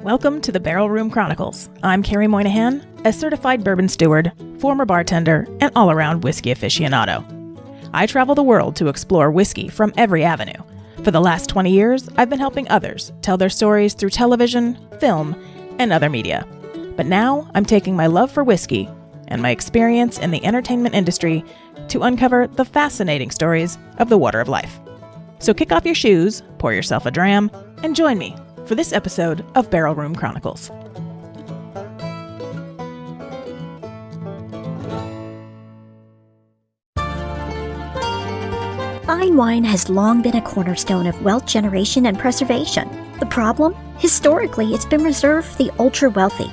Welcome to the Barrel Room Chronicles. I'm Carrie Moynihan, a certified bourbon steward, former bartender, and all-around whiskey aficionado. I travel the world to explore whiskey from every avenue. For the last 20 years, I've been helping others tell their stories through television, film, and other media. But now I'm taking my love for whiskey and my experience in the entertainment industry to uncover the fascinating stories of the water of life. So kick off your shoes, pour yourself a dram, and join me for this episode of Barrel Room Chronicles. Fine wine has long been a cornerstone of wealth generation and preservation. The problem? Historically, it's been reserved for the ultra-wealthy.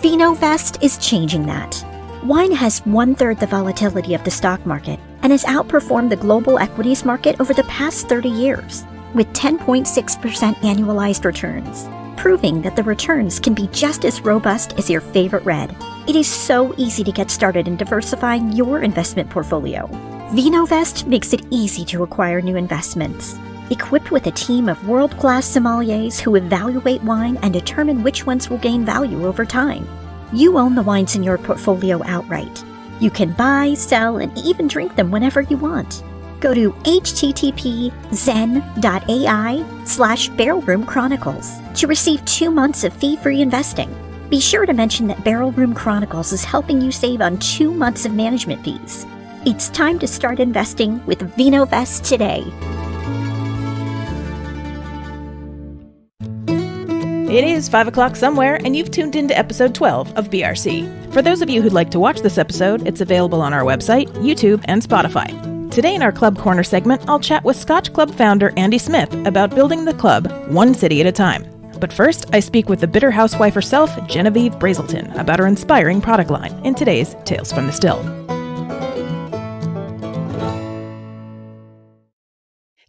VinoVest is changing that. Wine has one-third the volatility of the stock market and has outperformed the global equities market over the past 30 years, with 10.6% annualized returns, proving that the returns can be just as robust as your favorite red. It is so easy to get started in diversifying your investment portfolio. VinoVest makes it easy to acquire new investments. Equipped with a team of world-class sommeliers who evaluate wine and determine which ones will gain value over time. You own the wines in your portfolio outright. You can buy, sell, and even drink them whenever you want. Go to http://zen.ai/Barrel Room Chronicles to receive 2 months of fee-free investing. Be sure to mention that Barrel Room Chronicles is helping you save on 2 months of management fees. It's time to start investing with VinoVest today. It is 5 o'clock somewhere, and you've tuned into episode 12 of BRC. For those of you who'd like to watch this episode, it's available on our website, YouTube, and Spotify. Today in our Club Corner segment, I'll chat with Scotch Club founder Andy Smith about building the club one city at a time. But first, I speak with the Bitter Housewife herself, Genevieve Brazelton, about her inspiring product line in today's Tales from the Still.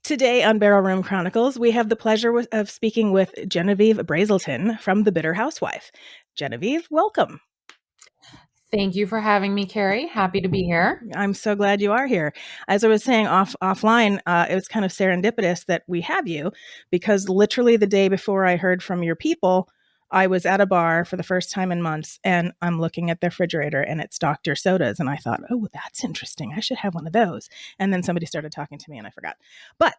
Today on Barrel Room Chronicles, we have the pleasure of speaking with Genevieve Brazelton from the Bitter Housewife. Genevieve, welcome. Thank you for having me, Carrie. Happy to be here. I'm so glad you are here. As I was saying offline, it was kind of serendipitous that we have you, because literally the day before I heard from your people, I was at a bar for the first time in months, and I'm looking at the refrigerator and it stocked your sodas. And I thought, oh, that's interesting. I should have one of those. And then somebody started talking to me and I forgot. But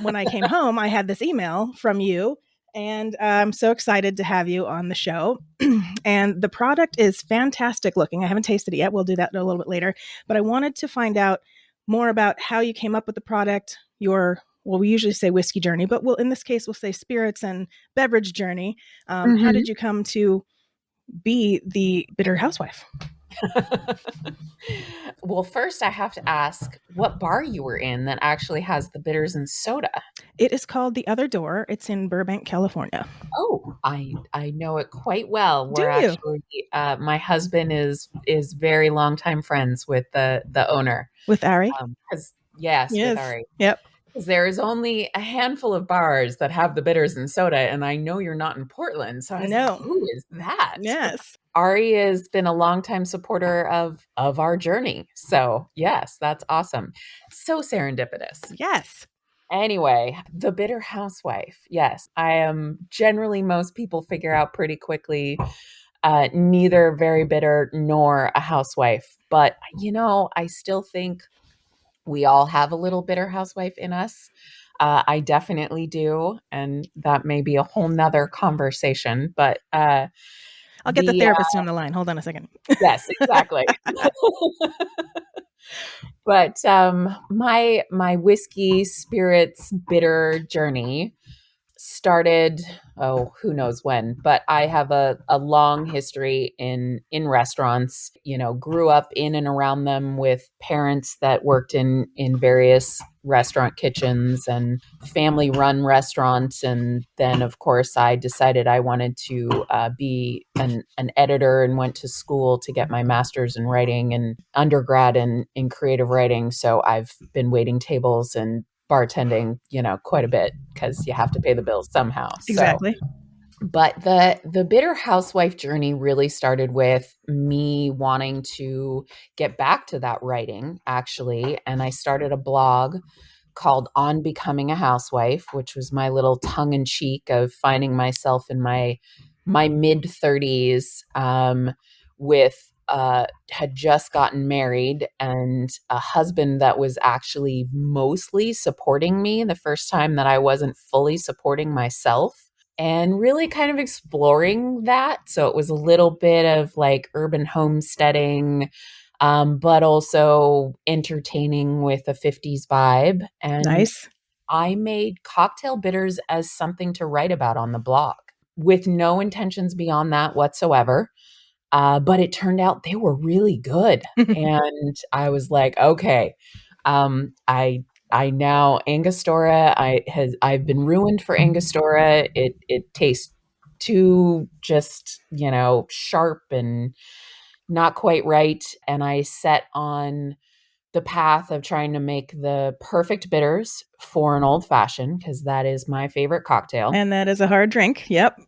when I came home, I had this email from you, and I'm so excited to have you on the show. And the product is fantastic looking. I haven't tasted it yet. We'll do that a little bit later. But I wanted to find out more about how you came up with the product, we usually say whiskey journey, but in this case, we'll say spirits and beverage journey. How did you come to be the Bitter Housewife? Well, first I have to ask what bar you were in that actually has the bitters and soda. It is called The Other Door. It's in Burbank, California. Oh, I know it quite well. Do you? Actually, my husband is very longtime friends with the owner. With Ari? Yes, with Ari. Yep. Because there is only a handful of bars that have the bitters and soda, and I know you're not in Portland, so I was like, who is that? Yes. Ari has been a longtime supporter of our journey. So yes, that's awesome. So serendipitous. Yes. Anyway, the Bitter Housewife. Yes, I am generally, most people figure out pretty quickly, neither very bitter nor a housewife. But, I still think we all have a little bitter housewife in us. I definitely do. And that may be a whole nother conversation, but I'll get the therapist on the line. Hold on a second. Yes, exactly. But my whiskey, spirits, bitter journey started, who knows when, but I have a long history in restaurants, grew up in and around them with parents that worked in various restaurant kitchens and family run restaurants. And then of course I decided I wanted to be an editor, and went to school to get my master's in writing and undergrad in creative writing. So I've been waiting tables and bartending, quite a bit, because you have to pay the bills somehow. Exactly. But the Bitter Housewife journey really started with me wanting to get back to that writing, actually. And I started a blog called On Becoming a Housewife, which was my little tongue in cheek of finding myself in my my mid 30s, with had just gotten married and a husband that was actually mostly supporting me the first time that I wasn't fully supporting myself, and really kind of exploring that. So it was a little bit of like urban homesteading, but also entertaining with a 50s vibe. And Nice. I made cocktail bitters as something to write about on the blog with no intentions beyond that whatsoever. But it turned out they were really good. And I was like, okay, I now Angostura. I've been ruined for Angostura. It tastes too just, sharp and not quite right. And I set on the path of trying to make the perfect bitters for an old fashioned, because that is my favorite cocktail. And that is a hard drink. Yep.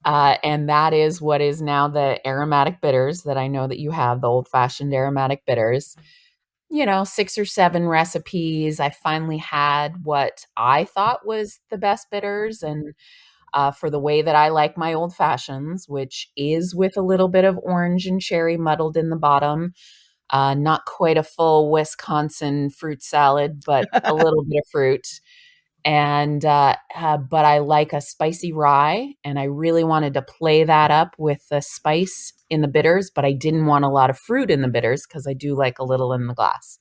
And that is what is now the aromatic bitters that I know that you have, the old fashioned aromatic bitters. 6 or 7 recipes. I finally had what I thought was the best bitters. And for the way that I like my old fashions, which is with a little bit of orange and cherry muddled in the bottom. Not quite a full Wisconsin fruit salad, but a little bit of fruit. And but I like a spicy rye, and I really wanted to play that up with the spice in the bitters, but I didn't want a lot of fruit in the bitters because I do like a little in the glass.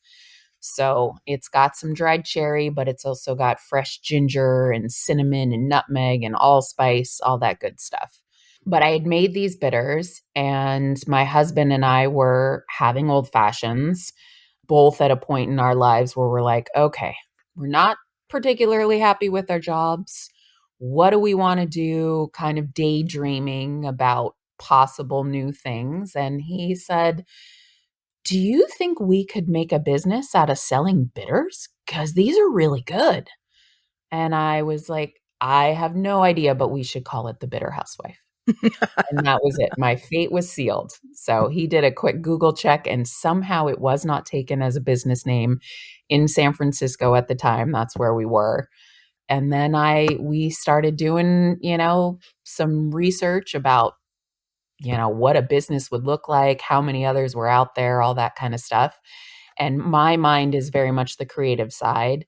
So it's got some dried cherry, but it's also got fresh ginger and cinnamon and nutmeg and allspice, all that good stuff. But I had made these bitters, and my husband and I were having old fashions, both at a point in our lives where we're like, okay, we're not particularly happy with our jobs. What do we want to do? Kind of daydreaming about possible new things. And he said, do you think we could make a business out of selling bitters? Because these are really good. And I was like, I have no idea, but we should call it the Bitter Housewife. And that was it. My fate was sealed. So he did a quick Google check, and somehow it was not taken as a business name in San Francisco at the time. That's where we were. And then we started doing, some research about, what a business would look like, how many others were out there, all that kind of stuff. And my mind is very much the creative side.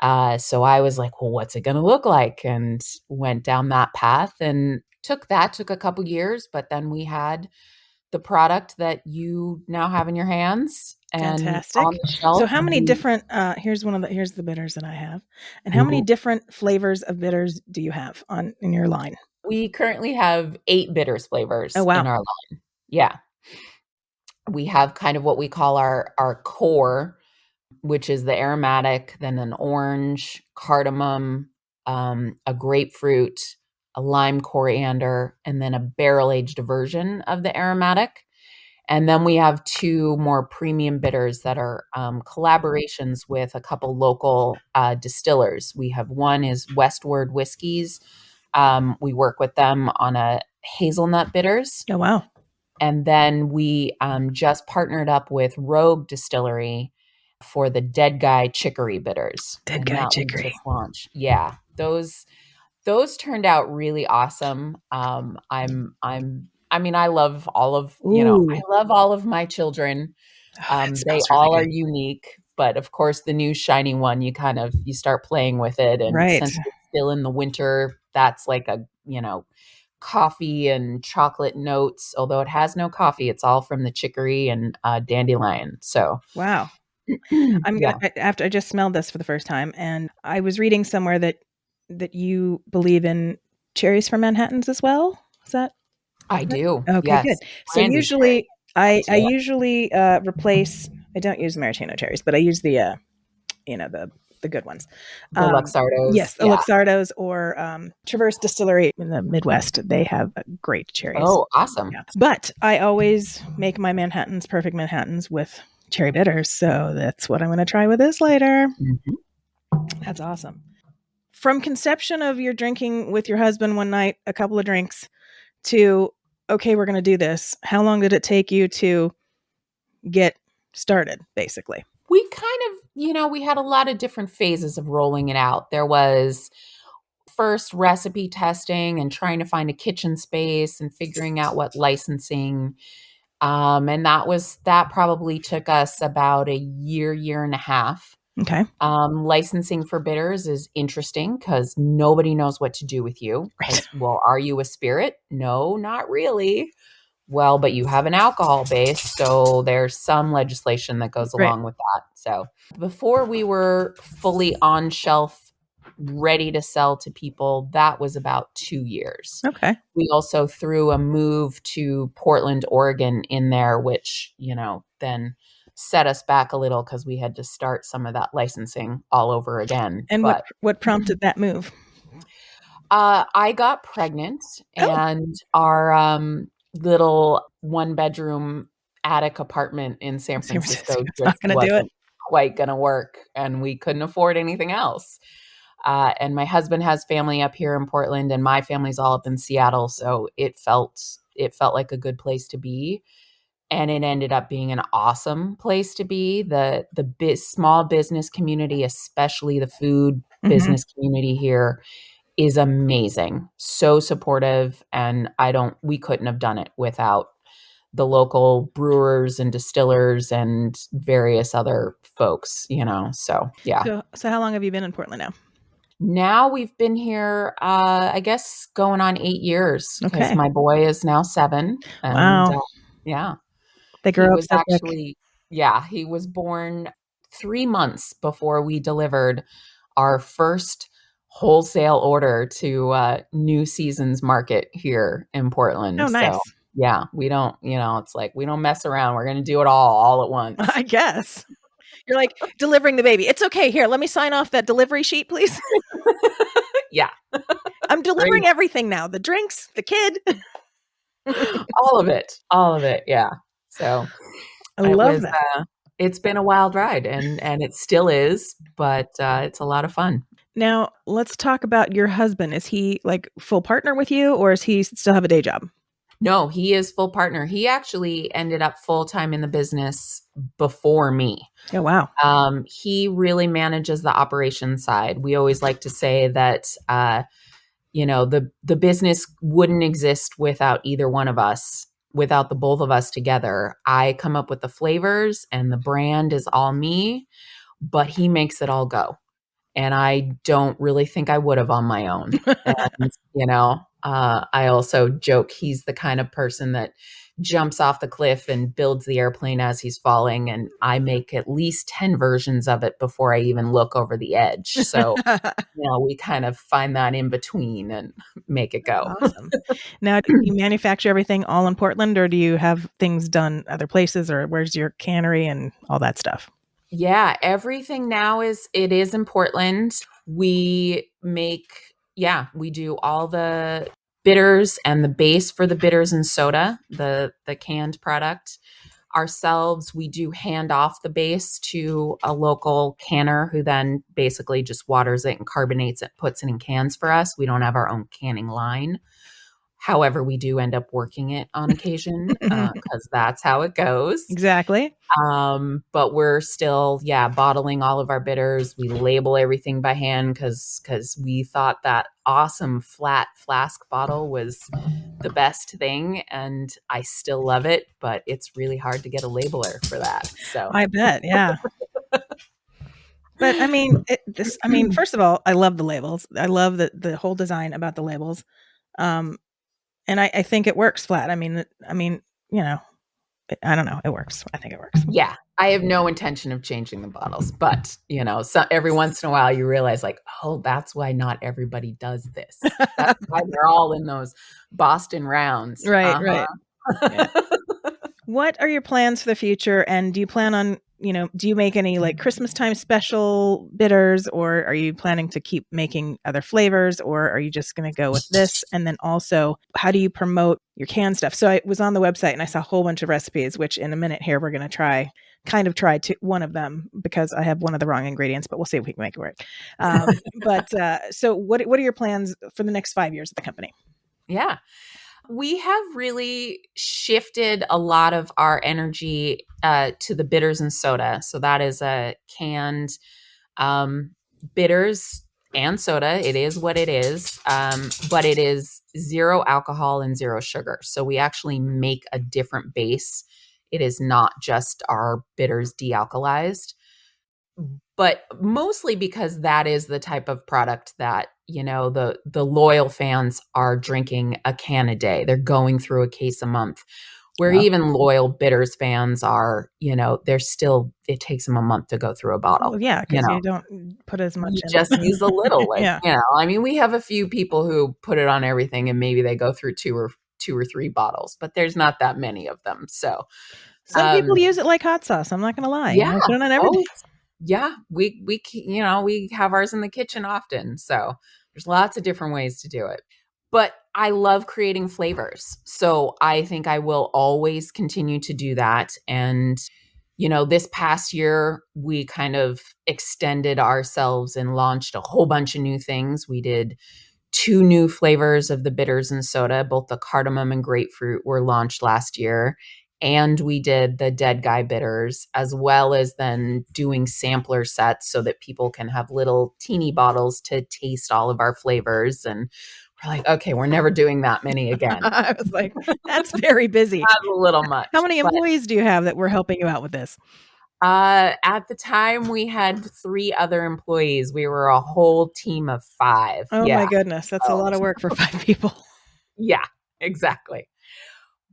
So I was like, well, what's it going to look like? And went down that path and took a couple years, but then we had the product that you now have in your hands and on Fantastic. the So shelf. how many different here's the bitters that I have. And how many different flavors of bitters do you have in your line? We currently have 8 bitters Oh flavors in wow. our line. Yeah. We have kind of what we call our core, which is the aromatic, then an orange, cardamom, a grapefruit, a lime coriander, and then a barrel-aged version of the aromatic. And then we have 2 more premium bitters that are collaborations with a couple local distillers. We have one is Westward Whiskies. We work with them on a hazelnut bitters. Oh wow. And then we just partnered up with Rogue Distillery for the Dead Guy Chicory bitters. Dead And guy that was chicory. just launched. Yeah. Those turned out really awesome. I love all of, I Ooh. love all of my children. Oh, that They smells really all are good. unique, but of course the new shiny one, you start playing with it. And Right. since it's still in the winter, that's like a, coffee and chocolate notes. Although it has no coffee, it's all from the chicory and dandelion. So Wow. yeah, I just smelled this for the first time, and I was reading somewhere that you believe in cherries from Manhattans as well. Is that I do. okay? Good. Yes. So Brandy cherry. usually I Yeah. usually replace. I don't use maraschino cherries, but I use the good ones. The Luxardos. Yes, the Yeah. Luxardos or Traverse Distillery in the Midwest. They have great cherries. Oh, awesome. Yeah. But I always make my Manhattans, perfect Manhattans with cherry bitters. So that's what I'm going to try with this later. Mhm. That's awesome. From conception of your drinking with your husband one night, a couple of drinks, to, okay, we're going to do this. How long did it take you to get started, basically? We kind of, we had a lot of different phases of rolling it out. first recipe testing and trying to find a kitchen space and figuring out what licensing. And that probably took us about a year and a half. Okay. Licensing for bitters is interesting because nobody knows what to do with you. Right. Well, are you a spirit? No, not really. Well, but you have an alcohol base, so there's some legislation that goes Right. along with that. So before we were fully on shelf, ready to sell to people, that was about 2 years. Okay. We also threw a move to Portland, Oregon in there, which, then set us back a little because we had to start some of that licensing all over again. And But what prompted that move? I got pregnant, Oh, and our little one-bedroom attic apartment in San San Francisco Francisco. It's not just going to do it. wasn't quite going to work, and we couldn't afford anything else. And my husband has family up here in Portland, and my family's all up in Seattle, so it felt like a good place to be. And it ended up being an awesome place to be. The small business community, especially the food Mm-hmm. business community here, is amazing. So supportive, and we couldn't have done it without the local brewers and distillers and various other folks, So, yeah. So how long have you been in Portland now? Now we've been here, I guess going on 8 years because Okay. my boy is now 7. And Wow. yeah, They he grow up was so quick. actually, yeah, he was born 3 months before we delivered our first wholesale order to New Seasons Market here in Oh, Portland. So nice. yeah, we don't, it's like we don't mess around. We're going to do it all at once. I guess. You're like delivering the baby. It's okay. Here, let me sign off that delivery sheet, please. Yeah, I'm pretty delivering everything now. The drinks, the kid. all of it. All of it. Yeah. So I it love was, that. it's been a wild ride, and it still is, but it's a lot of fun. Now, let's talk about your husband. Is he like full partner with you, or does he still have a day job? No, he is full partner. He actually ended up full time in the business before me. Oh, wow. He really manages the operations side. We always like to say that, the business wouldn't exist without either one of us, without the both of us together. I come up with the flavors and the brand is all me, but he makes it all go. And I don't really think I would have on my own. And, I also joke he's the kind of person that jumps off the cliff and builds the airplane as he's falling. And I make at least 10 versions of it before I even look over the edge. So, we kind of find that in between and make it go. Awesome. Now, do you manufacture everything all in Portland, or do you have things done other places, or where's your cannery and all that stuff? Yeah, everything now is in Portland. We we do all the bitters and the base for the bitters and soda, the canned product ourselves. We do hand off the base to a local canner who then basically just waters it and carbonates it, puts it in cans for us. We don't have our own canning line. However, we do end up working it on occasion because that's how it goes. Exactly. But we're still, bottling all of our bitters. We label everything by hand because we thought that awesome flat flask bottle was the best thing, and I still love it, but it's really hard to get a labeler for that. So I bet. Yeah. But I mean, first of all, I love the labels. I love the whole design about the labels. And I think it works flat. I mean, I don't know. It works. I think it works. yeah, I have no intention of changing the bottles, but so every once in a while you realize like, oh, that's why not everybody does this. That's why they're all in those Boston rounds. Right, Uh-huh. right. Yeah. What are your plans for the future? And do you plan on, do you make any like Christmas time special bitters, or are you planning to keep making other flavors, or are you just going to go with this? And then also, how do you promote your canned stuff? So I was on the website and I saw a whole bunch of recipes, which in a minute here, we're going to try one of them because I have one of the wrong ingredients, but we'll see if we can make it work. So what are your plans for the next 5 years of the company? Yeah. We have really shifted a lot of our energy to the bitters and soda. So that is a canned bitters and soda. It is what it is. But it is 0 alcohol and 0 sugar. So we actually make a different base. It is not just our bitters dealkalized, but mostly because that is the type of product that, the loyal fans are drinking a can a day. They're going through a case a month. Where Wow. even loyal bitters fans are, they're still, it takes them a month to go through a bottle. Well, yeah, because you don't put as much You in just use a little, it. Yeah. I mean, we have a few people who put it on everything and maybe they go through two or three bottles, but there's not that many of them. So, Some people use it like hot sauce. I'm not going to lie. yeah. I put it on everything. Yeah. We have ours in the kitchen often. So there's lots of different ways to do it. But I love creating flavors. So I think I will always continue to do that. And, this past year, we kind of extended ourselves and launched a whole bunch of new things. We did 2 new flavors of the bitters and soda. Both the cardamom and grapefruit were launched last year. And we did the Dead Guy bitters, as well as then doing sampler sets so that people can have little teeny bottles to taste all of our flavors. And we're like, okay, we're never doing that many again. I was like, that's very busy. That's a little much. How many employees do you have that were helping you out with this? At the time, we had 3 other employees. We were a whole team of 5. Oh Yeah. my goodness, that's a lot of work for 5 people. Yeah, exactly.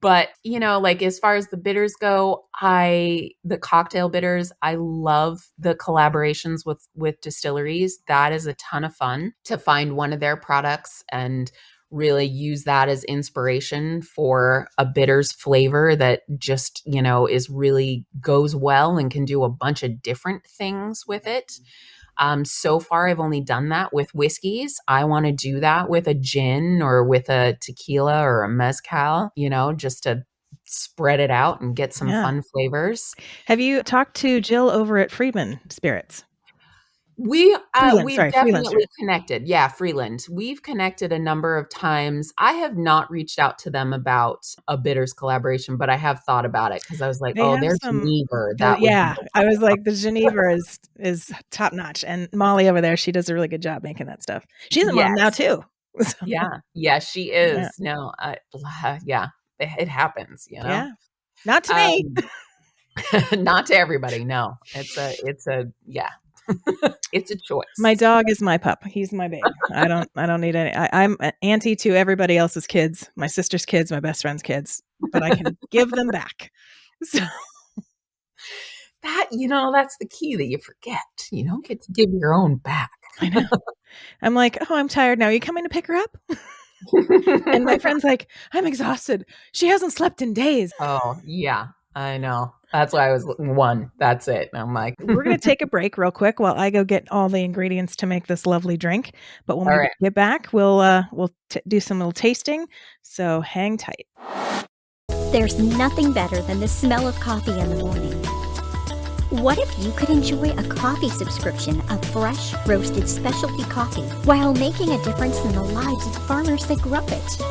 But, as far as the bitters go, the cocktail bitters, I love the collaborations with distilleries. That is a ton of fun to find one of their products and really use that as inspiration for a bitters flavor that just, is really goes well and can do a bunch of different things with it. So far, I've only done that with whiskeys. I want to do that with a gin or with a tequila or a mezcal, just to spread it out and get some fun flavors. Have you talked to Jill over at Freeman Spirits? We've Freeland definitely connected. Yeah, Freeland. We've connected a number of times. I have not reached out to them about a bitters collaboration, but I have thought about it because I was like, They have they're some. Geneva. That would Yeah, be I was like, the Geneva is top notch, and Molly over there, she does a really good job making that stuff. She's a mom now too. So, Yeah, she is. yeah. No, yeah, it happens. Yeah, not to me. Not to everybody. No, it's a yeah. It's a choice. My dog is my pup. He's my baby. I don't need any. I'm an auntie to everybody else's kids, my sister's kids, my best friend's kids, but I can give them back. So that's the key that you forget. You don't get to give your own back. I know. I'm like, oh, I'm tired now. Are you coming to pick her up? And my friend's like, I'm exhausted. She hasn't slept in days. Oh, yeah, I know. That's why I was 1. That's it. And I'm like, we're going to take a break real quick while I go get all the ingredients to make this lovely drink. But when we get back, we'll do some little tasting. So hang tight. There's nothing better than the smell of coffee in the morning. What if you could enjoy a coffee subscription of fresh, roasted specialty coffee while making a difference in the lives of the farmers that grow it?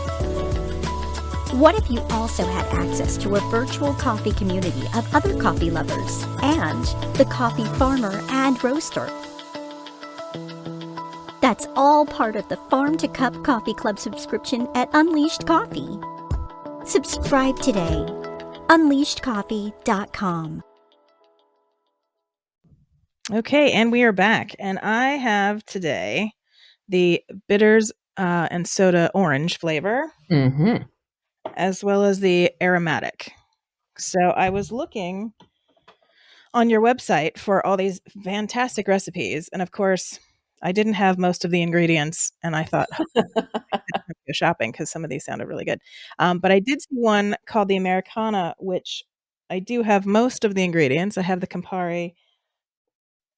What if you also had access to a virtual coffee community of other coffee lovers and the coffee farmer and roaster? That's all part of the Farm to Cup Coffee Club subscription at Unleashed Coffee. Subscribe today. Unleashedcoffee.com. Okay, and we are back. And I have today the bitters and soda orange flavor, as well as the aromatic. So I was looking on your website for all these fantastic recipes. And of course, I didn't have most of the ingredients. And I thought, I could go shopping because some of these sounded really good. But I did see one called the Americana, which I do have most of the ingredients. I have the Campari,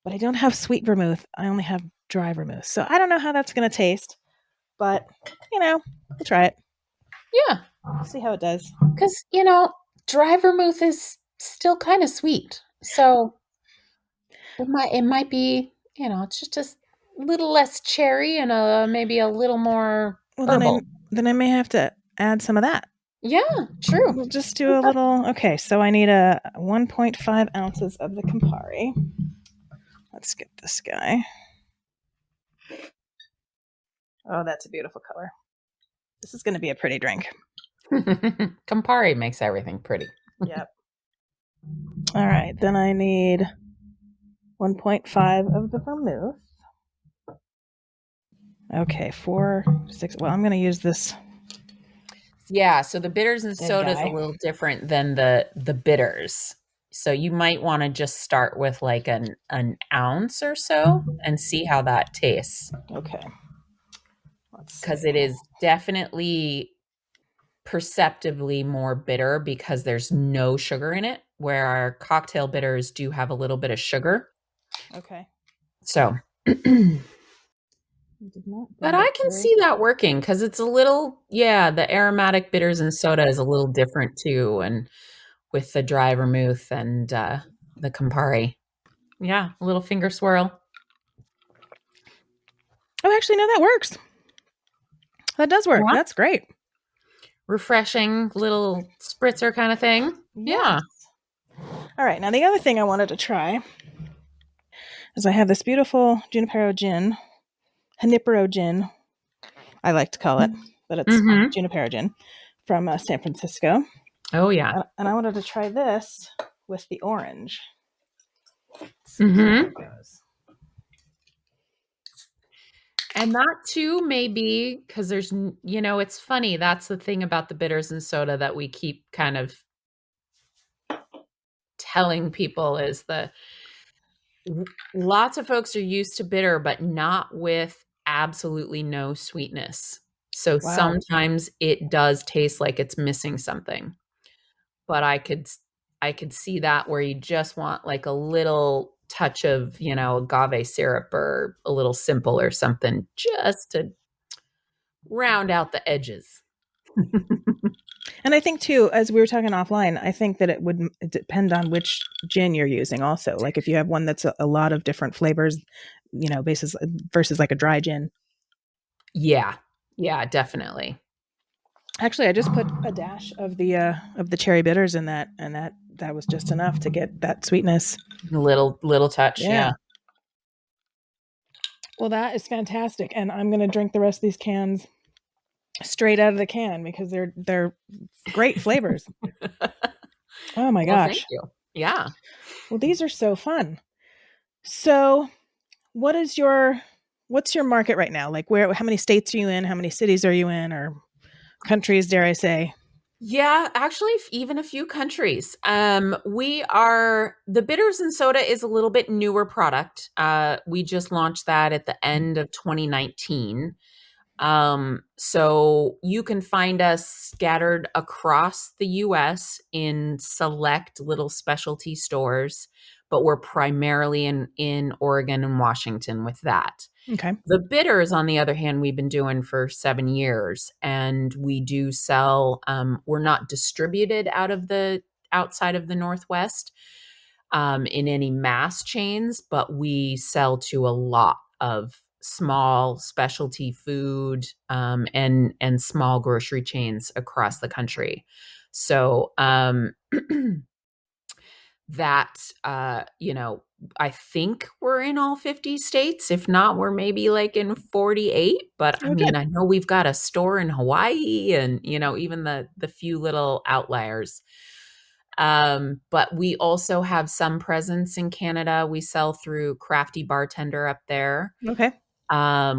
but I don't have sweet vermouth. I only have dry vermouth. So I don't know how that's going to taste, but we'll try it. Yeah. See how it does. Because, dry vermouth is still kind of sweet. So it might be, it's just a little less cherry and maybe a little more herbal. Then I may have to add some of that. Yeah, true. We'll just do a little. Okay, so I need 1.5 ounces of the Campari. Let's get this guy. Oh, that's a beautiful color. This is going to be a pretty drink. Campari makes everything pretty. Yep. All right. Then I need 1.5 of the vermouth. Okay, 4, 6. Well, I'm going to use this. Yeah, so the bitters and Big soda is a guy. little different than the bitters. So you might want to just start with like an ounce or so and see how that tastes. Okay. Let's Because see. it is definitely perceptibly more bitter because there's no sugar in it, where our cocktail bitters do have a little bit of sugar. Okay. So, but I can see that working because it's a little, yeah, the aromatic bitters and soda is a little different too. And with the dry vermouth and the Campari. Yeah, a little finger swirl. Oh, actually, no, that works. That does work. Yeah. That's great. Refreshing little spritzer kind of thing. Yes. Yeah. All right. Now, the other thing I wanted to try is I have this beautiful Junipero gin, I like to call it, but it's Junipero gin from San Francisco. Oh, yeah. And I wanted to try this with the orange. And that too may be because there's, it's funny. That's the thing about the bitters and soda that we keep kind of telling people is lots of folks are used to bitter, but not with absolutely no sweetness. So sometimes it does taste like it's missing something. But I could see that where you just want like a little touch of, agave syrup or a little simple or something just to round out the edges. And I think too, as we were talking offline, I think that it would depend on which gin you're using also. Like if you have one that's a lot of different flavors, basis versus like a dry gin. Yeah. Yeah, definitely. Actually, I just put a dash of the cherry bitters in that, and that was just enough to get that sweetness. A little touch. Yeah. Well, that is fantastic. And I'm going to drink the rest of these cans straight out of the can because they're great flavors. Oh my gosh. Thank you. Yeah. Well, these are so fun. So, what's your market right now? Like how many states are you in? How many cities are you in, or countries, dare I say? Yeah, actually, even a few countries. The bitters and soda is a little bit newer product. We just launched that at the end of 2019. So you can find us scattered across the US in select little specialty stores, but we're primarily in Oregon and Washington with that. Okay. The bitters, on the other hand, we've been doing for 7 years, and we do sell. We're not distributed outside of the Northwest in any mass chains, but we sell to a lot of small specialty food and small grocery chains across the country. So that I think we're in all 50 states. If not, we're maybe like in 48. But I mean, I know we've got a store in Hawaii and, even the few little outliers. But we also have some presence in Canada. We sell through Crafty Bartender up there. Okay.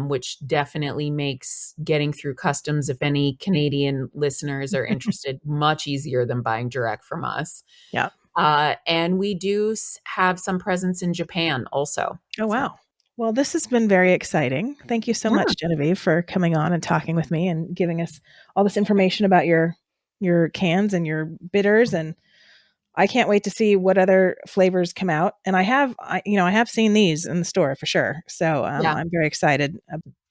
Which definitely makes getting through customs, if any Canadian listeners are interested, much easier than buying direct from us. Yeah. And we do have some presence in Japan also. Oh, wow. So. Well, this has been very exciting. Thank you so much, Genevieve, for coming on and talking with me and giving us all this information about your cans and your bitters. And I can't wait to see what other flavors come out. And I have seen these in the store for sure. So I'm very excited.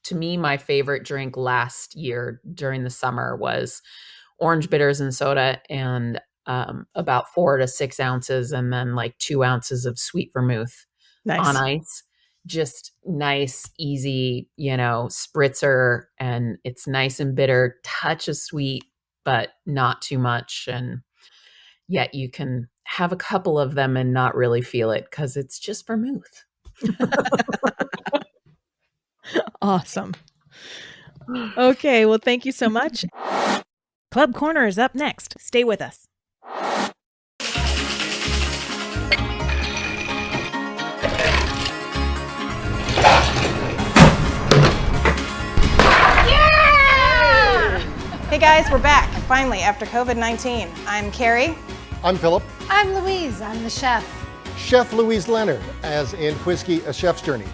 To me, my favorite drink last year during the summer was orange bitters and soda and about 4 to 6 ounces and then like 2 ounces of sweet vermouth on ice. Just nice, easy, spritzer, and it's nice and bitter, touch of sweet, but not too much. And yet you can have a couple of them and not really feel it because it's just vermouth. Awesome. Okay, well, thank you so much. Club Corner is up next. Stay with us. Hey guys, we're back, finally, after COVID-19. I'm Carrie. I'm Philip. I'm Louise. I'm the chef. Chef Louise Leonard, as in Whiskey, A Chef's Journey.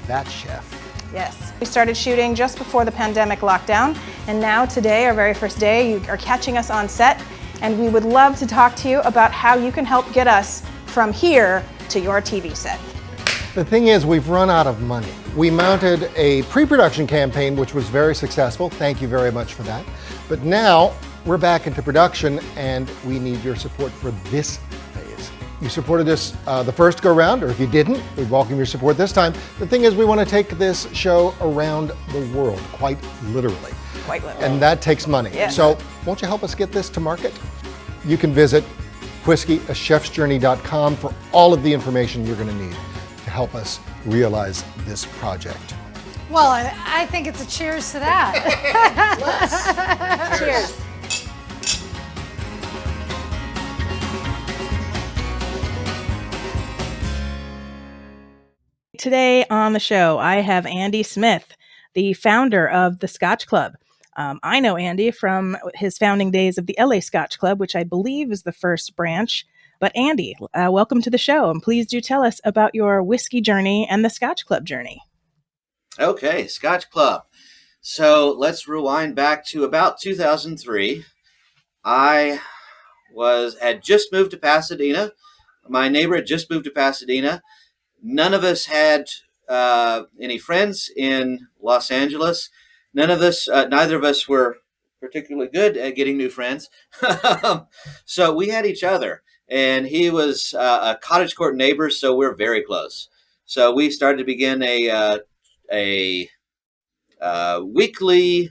That chef. Yes. We started shooting just before the pandemic lockdown, and now today, our very first day, you are catching us on set, and we would love to talk to you about how you can help get us from here to your TV set. The thing is, we've run out of money. We mounted a pre-production campaign, which was very successful. Thank you very much for that. But now we're back into production, and we need your support for this phase. You supported us the first go round, or if you didn't, we welcome your support this time. The thing is, we want to take this show around the world, quite literally. Quite literally. And that takes money. Yes. So won't you help us get this to market? You can visit whiskeyachefsjourney.com for all of the information you're going to need to help us realize this project. Well, I think it's a cheers to that. Cheers. Today on the show, I have Andy Smith, the founder of the Scotch Club. I know Andy from his founding days of the LA Scotch Club, which I believe is the first branch. But Andy, welcome to the show, and please do tell us about your whiskey journey and the Scotch Club journey. Okay, Scotch Club. So let's rewind back to about 2003. I had just moved to Pasadena. My neighbor had just moved to Pasadena. None of us had any friends in Los Angeles. Neither of us were particularly good at getting new friends. So we had each other, and he was a cottage court neighbor, so we're very close. So we started to begin a weekly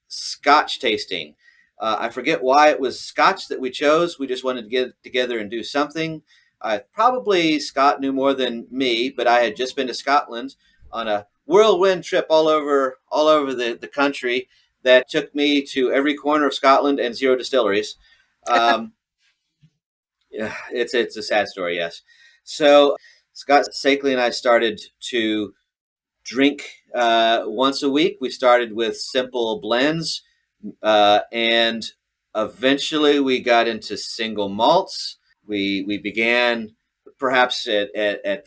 Scotch tasting. I forget why it was Scotch that we chose. We just wanted to get together and do something. Probably Scott knew more than me, but I had just been to Scotland on a whirlwind trip all over the country that took me to every corner of Scotland and 0 distilleries. Yeah, it's a sad story, yes. So Scott Sakely and I started to drink once a week. We started with simple blends, and eventually we got into single malts. We began perhaps at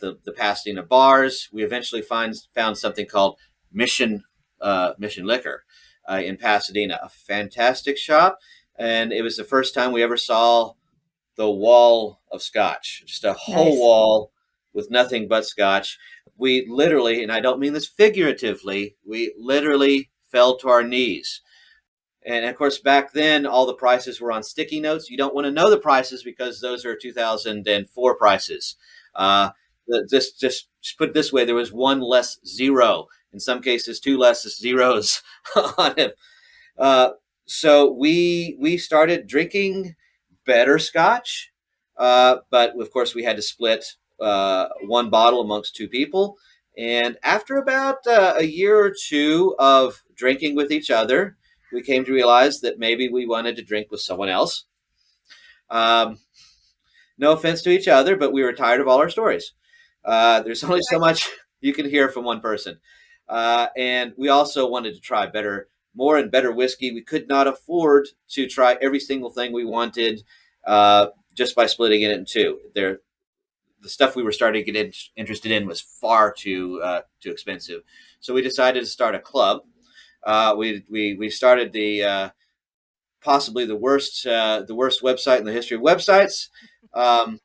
the Pasadena bars. We eventually found something called Mission Liquor in Pasadena, a fantastic shop, and it was the first time we ever saw the wall of Scotch, just a whole wall with nothing but Scotch. We literally, and I don't mean this figuratively, we literally fell to our knees. And of course, back then, all the prices were on sticky notes. You don't want to know the prices because those are 2004 prices. Just put it this way, there was one less zero. In some cases, two less zeros on it. So we started drinking better Scotch. But of course, we had to split one bottle amongst two people. And after about a year or two of drinking with each other, we came to realize that maybe we wanted to drink with someone else. No offense to each other, but we were tired of all our stories. There's only so much you can hear from one person. And we also wanted to try more and better whiskey. We could not afford to try every single thing we wanted just by splitting it in two. The stuff we were starting to get interested in was far too expensive. So we decided to start a club. We started the possibly the worst website in the history of websites. Our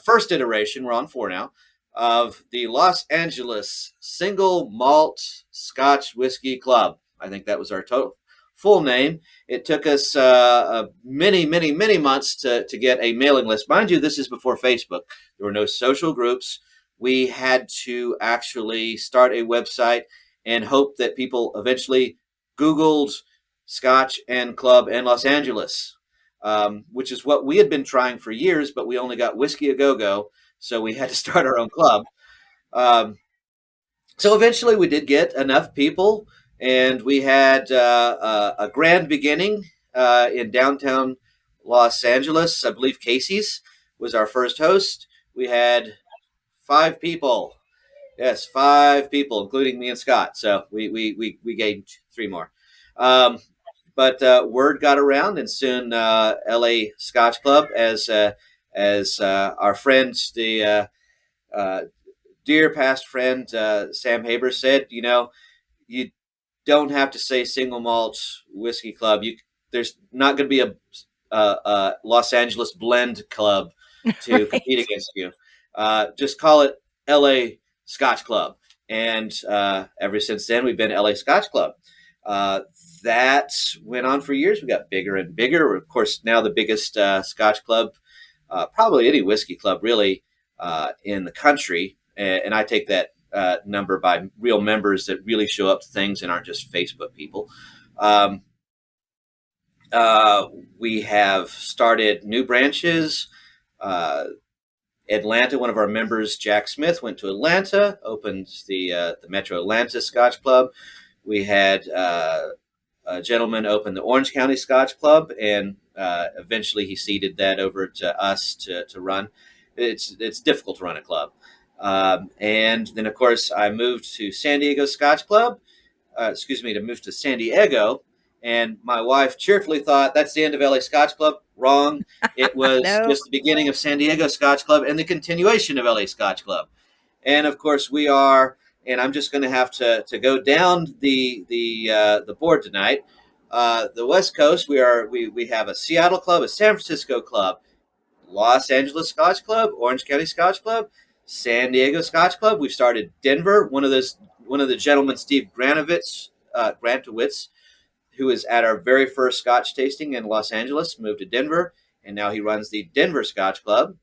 first iteration, we're on 4 now, of the Los Angeles Single Malt Scotch Whiskey Club. I think that was our total full name. It took us many months to get a mailing list. Mind you, this is before Facebook. There were no social groups. We had to actually start a website and hope that people eventually Googled Scotch and Club and Los Angeles, which is what we had been trying for years, but we only got Whiskey A Go-Go, so we had to start our own club. So eventually we did get enough people and we had a grand beginning in downtown Los Angeles. I believe Casey's was our first host. We had 5 people. Yes, 5 people, including me and Scott. So we gained 3 more. Um, but word got around, and soon LA Scotch Club, as our friend, the uh, dear past friend Sam Haber said, you don't have to say single malt whiskey club. There's not going to be a Los Angeles blend club to Right. compete against you. Just call it LA Scotch Club. And ever since then, we've been LA Scotch Club. That went on for years. We got bigger and bigger. Of course, now the biggest Scotch club, probably any whiskey club really in the country. And I take that number by real members that really show up to things and aren't just Facebook people. Um, we have started new branches. Atlanta, one of our members, Jack Smith, went to Atlanta, opened the Metro Atlanta Scotch Club. We had a gentleman open the Orange County Scotch Club, and eventually he ceded that over to us to run. It's difficult to run a club. And then, of course, I moved to San Diego Scotch Club, to move to San Diego. And my wife cheerfully thought that's the end of LA Scotch Club. Wrong. It was No. just the beginning of San Diego Scotch Club and the continuation of LA Scotch Club. And of course, we are. And I'm just going to have to go down the board tonight. The West Coast, we have a Seattle club, a San Francisco club, Los Angeles Scotch Club, Orange County Scotch Club, San Diego Scotch Club. We've started Denver. One of the gentlemen, Steve Grantowitz, who was at our very first Scotch tasting in Los Angeles, moved to Denver, and now he runs the Denver Scotch Club.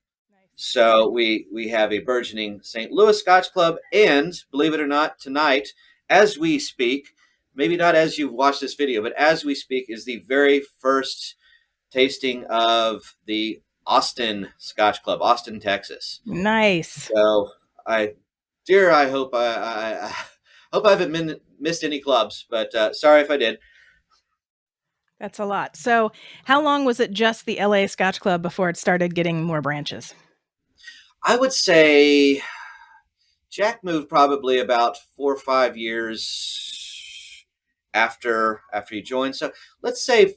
So we have a burgeoning St. Louis Scotch Club, and believe it or not, tonight, as we speak, maybe not as you've watched this video, but as we speak, is the very first tasting of the Austin Scotch Club, Austin, Texas. Nice. So I hope I hope I haven't missed any clubs, but sorry if I did. That's a lot. So how long was it just the LA Scotch Club before it started getting more branches? I would say Jack moved probably about 4 or 5 years after he joined. So let's say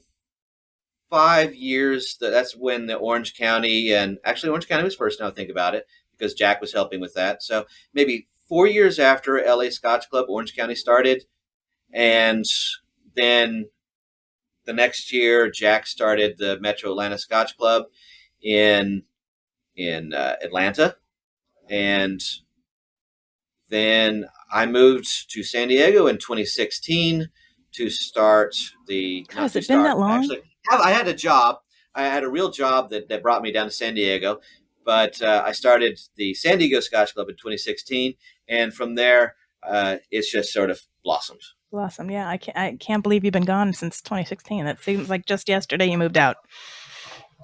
5 years. That's when the Orange County, and actually Orange County was first, now I think about it, because Jack was helping with that. So maybe 4 years after LA Scotch Club, Orange County started. And then the next year, Jack started the Metro Atlanta Scotch Club in Atlanta. And then I moved to San Diego in 2016 to start the. God, has it been that long? Actually, I had a job. I had a real job that brought me down to San Diego. But I started the San Diego Scotch Club in 2016. And from there, it's just sort of blossomed. Blossom, yeah. I can't believe you've been gone since 2016. That seems like just yesterday you moved out.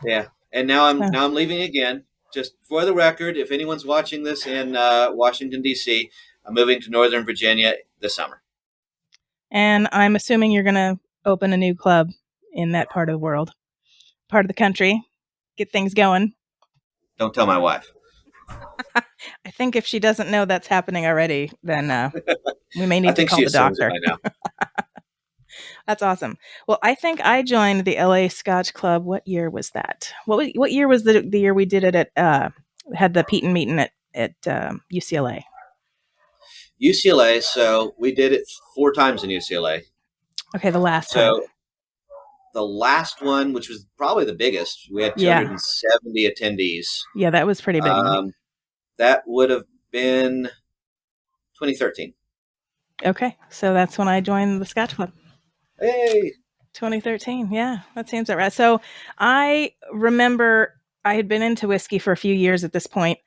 Yeah. And now I'm leaving again. Just for the record, if anyone's watching this in Washington, D.C., I'm moving to Northern Virginia this summer. And I'm assuming you're going to open a new club in that part of the country, get things going. Don't tell my wife. I think if she doesn't know that's happening already, then we may need to call the doctor. I know. That's awesome. Well, I think I joined the LA Scotch Club. What year was that? What year was the year we did it at had the Pete and Meetin at UCLA? UCLA. So we did it 4 times in UCLA. Okay, the last time. So the last one, which was probably the biggest, we had 270 attendees. Yeah, that was pretty big. That would have been 2013. Okay, so that's when I joined the Scotch Club. Hey. 2013. Yeah, that seems right. So I remember I had been into whiskey for a few years at this point,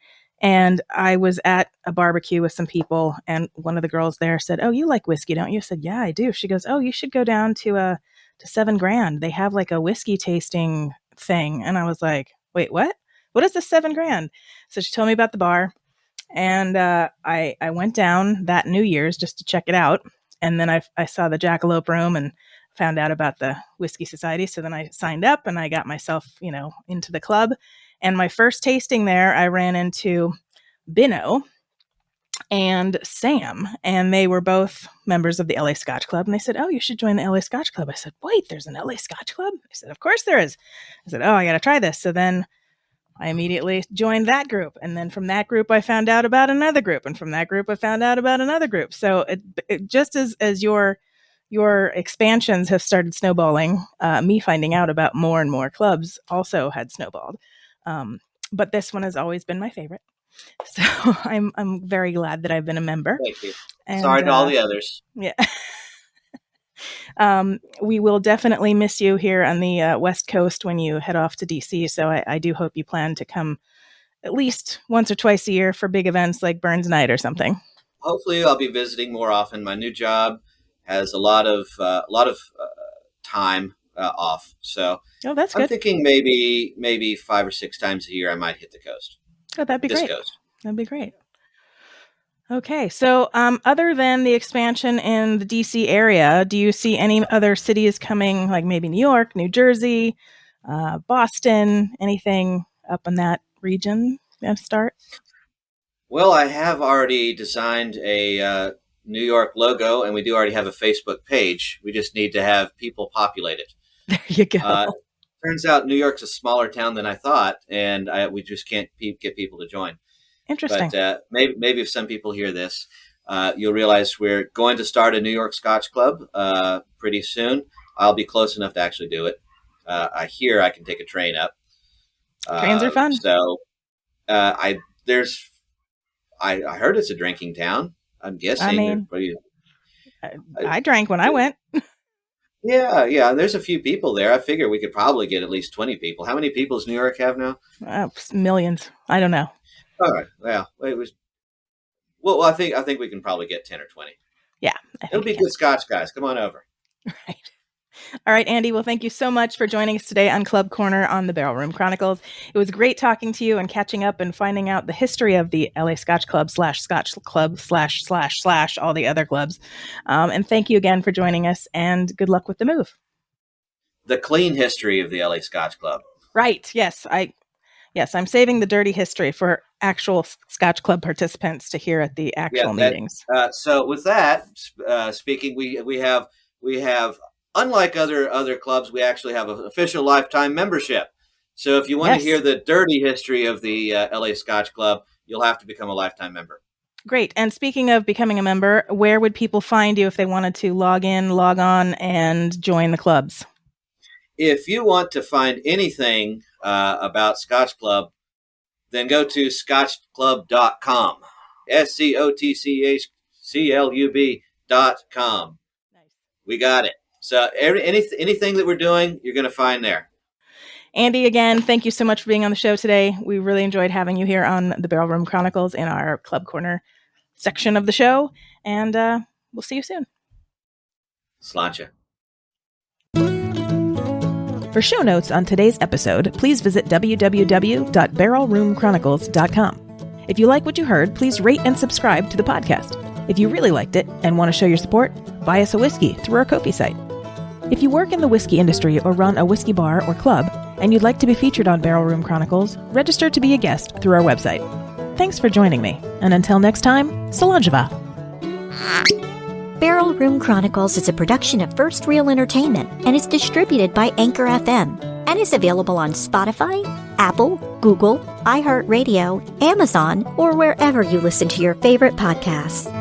and I was at a barbecue with some people, and one of the girls there said, "Oh, you like whiskey, don't you?" I said, "Yeah, I do." She goes, "Oh, you should go down to 7 Grand. They have like a whiskey tasting thing." And I was like, "Wait, what? What is this 7 Grand?" So she told me about the bar, and I went down that New Year's just to check it out. And then I saw the Jackalope Room and found out about the Whiskey Society. So then I signed up and I got myself, into the club. And my first tasting there, I ran into Bino and Sam, and they were both members of the LA Scotch Club. And they said, "Oh, you should join the LA Scotch Club." I said, "Wait, there's an LA Scotch Club?" I said, "Of course there is." I said, "Oh, I got to try this." So then I immediately joined that group. And then from that group, I found out about another group. And from that group, I found out about another group. So it just as your expansions have started snowballing, me finding out about more and more clubs also had snowballed. But this one has always been my favorite. So I'm very glad that I've been a member. Thank you. And, sorry to all the others. Yeah. We will definitely miss you here on the West Coast when you head off to DC. So I do hope you plan to come at least once or twice a year for big events like Burns Night or something. Hopefully I'll be visiting more often. My new job has a lot of time off. So that's good. I'm thinking maybe 5 or 6 times a year I might hit the coast. Oh, that'd be great. Coast. That'd be great. Okay, so other than the expansion in the DC area, do you see any other cities coming, like maybe New York, New Jersey, Boston, anything up in that region to start? Well, I have already designed a New York logo, and we do already have a Facebook page. We just need to have people populate it. There you go. Turns out New York's a smaller town than I thought, and we just can't get people to join. Interesting. But maybe if some people hear this, you'll realize we're going to start a New York Scotch Club pretty soon. I'll be close enough to actually do it. I hear I can take a train up. Trains are fun. So I heard it's a drinking town. I'm guessing. I drank when I went. Yeah. There's a few people there. I figure we could probably get at least 20 people. How many people does New York have now? Millions. I don't know. All right. Well, it was. Well, I think we can probably get 10 or 20. Yeah, it'll be good Scotch, guys. Come on over. Right. All right, Andy. Well, thank you so much for joining us today on Club Corner on the Barrel Room Chronicles. It was great talking to you and catching up and finding out the history of the LA Scotch Club / Scotch Club / all the other clubs. And thank you again for joining us, and good luck with the move. The clean history of the LA Scotch Club. Right. Yes. I'm saving the dirty history for actual Scotch Club participants to hear at the actual meetings. So with that speaking, we have unlike other clubs, we actually have an official lifetime membership. So if you want to hear the dirty history of the LA Scotch Club, you'll have to become a lifetime member. Great. And speaking of becoming a member, where would people find you if they wanted to log on, and join the clubs? If you want to find anything about Scotch Club, then go to scotchclub.com. SCOTCHCLUB.com. Nice. We got it. So anything that we're doing, you're going to find there. Andy, again, thank you so much for being on the show today. We really enjoyed having you here on the Barrel Room Chronicles in our Club Corner section of the show. And we'll see you soon. Sláinte. For show notes on today's episode, please visit www.barrelroomchronicles.com. If you like what you heard, please rate and subscribe to the podcast. If you really liked it and want to show your support, buy us a whiskey through our Ko-fi site. If you work in the whiskey industry or run a whiskey bar or club, and you'd like to be featured on Barrel Room Chronicles, register to be a guest through our website. Thanks for joining me, and until next time, Solanjeva. Barrel Room Chronicles is a production of First Reel Entertainment and is distributed by Anchor FM and is available on Spotify, Apple, Google, iHeartRadio, Amazon, or wherever you listen to your favorite podcasts.